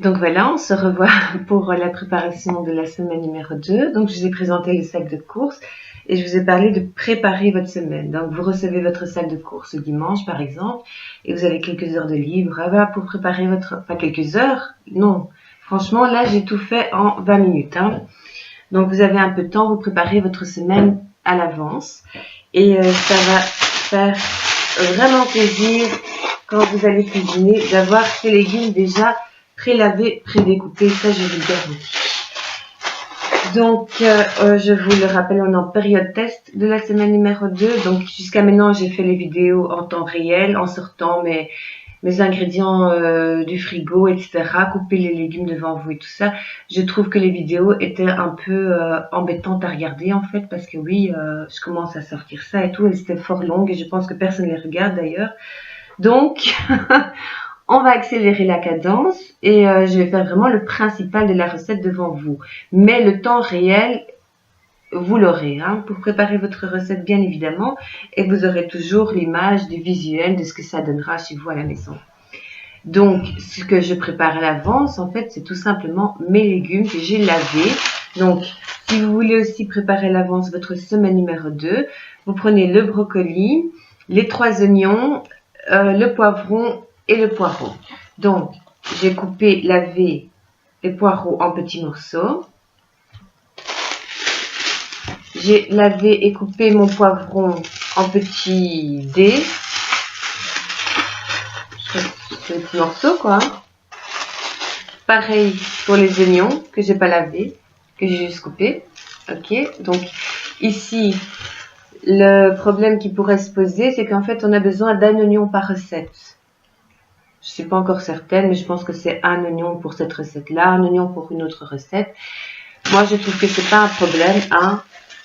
Donc voilà, on se revoit pour la préparation de la semaine numéro 2. Donc je vous ai présenté le sac de course et je vous ai parlé de préparer votre semaine. Donc vous recevez votre sac de course le dimanche par exemple et vous avez quelques heures de libre pour préparer votre... Pas quelques heures, non. Franchement là j'ai tout fait en 20 minutes. Donc vous avez un peu de temps, vous préparez votre semaine à l'avance et ça va faire vraiment plaisir quand vous allez cuisiner d'avoir ces légumes déjà pré-lavé, pré-découpé, ça je vous le garantis. Donc je vous le rappelle, on est en période test de la semaine numéro 2. Donc jusqu'à maintenant j'ai fait les vidéos en temps réel, en sortant mes ingrédients du frigo, etc. Couper les légumes devant vous et tout ça. Je trouve que les vidéos étaient un peu embêtantes à regarder en fait, parce que oui, je commence à sortir ça et tout, elles étaient fort longues et je pense que personne ne les regarde d'ailleurs. Donc on va accélérer la cadence et je vais faire vraiment le principal de la recette devant vous. Mais le temps réel, vous l'aurez pour préparer votre recette bien évidemment. Et vous aurez toujours l'image du visuel de ce que ça donnera chez vous à la maison. Donc, ce que je prépare à l'avance, en fait, c'est tout simplement mes légumes que j'ai lavés. Donc, si vous voulez aussi préparer à l'avance votre semaine numéro 2, vous prenez le brocoli, les 3 oignons, le poivron et le poireau. Donc, j'ai coupé, lavé les poireaux en petits morceaux. J'ai lavé et coupé mon poivron en petits dés. C'est des petits morceaux, quoi. Pareil pour les oignons que j'ai pas lavé, que j'ai juste coupé. Ok, donc ici, le problème qui pourrait se poser, c'est qu'en fait, on a besoin d'un oignon par recette. Je ne suis pas encore certaine, mais je pense que c'est un oignon pour cette recette-là, un oignon pour une autre recette. Moi, je trouve que c'est pas un problème.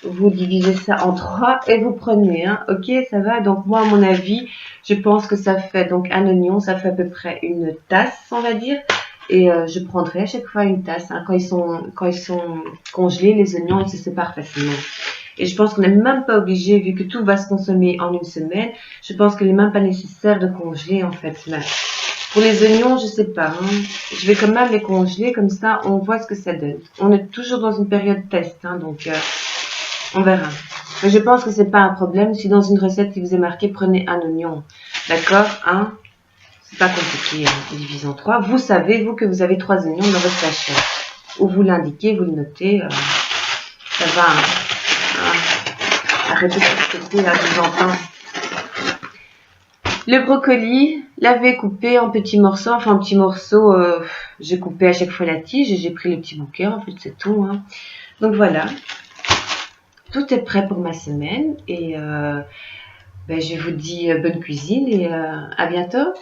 Vous divisez ça en 3 et vous prenez. Ok, ça va. Donc moi, à mon avis, je pense que ça fait donc un oignon, ça fait à peu près une tasse, on va dire. Et je prendrai à chaque fois une tasse. Quand ils sont congelés, les oignons, ils se séparent facilement. Et je pense qu'on n'est même pas obligé, vu que tout va se consommer en une semaine, je pense qu'il n'est même pas nécessaire de congeler en fait. Là. Pour les oignons, je sais pas. Je vais quand même les congeler, comme ça on voit ce que ça donne. On est toujours dans une période test, donc on verra. Mais je pense que c'est pas un problème. Si dans une recette il vous est marqué prenez un oignon, d'accord, c'est pas compliqué, c'est divisé en 3. Vous savez, vous, que vous avez 3 oignons dans votre sachet. Ou vous l'indiquez, vous le notez, ça va. Arrêtez de s'inquiéter, là, je vous entends. Le brocoli, lavé, coupé en petits morceaux. Enfin, en petits morceaux, j'ai coupé à chaque fois la tige et j'ai pris le petit bouquet. En fait, c'est tout. Donc voilà. Tout est prêt pour ma semaine. Et je vous dis bonne cuisine et à bientôt.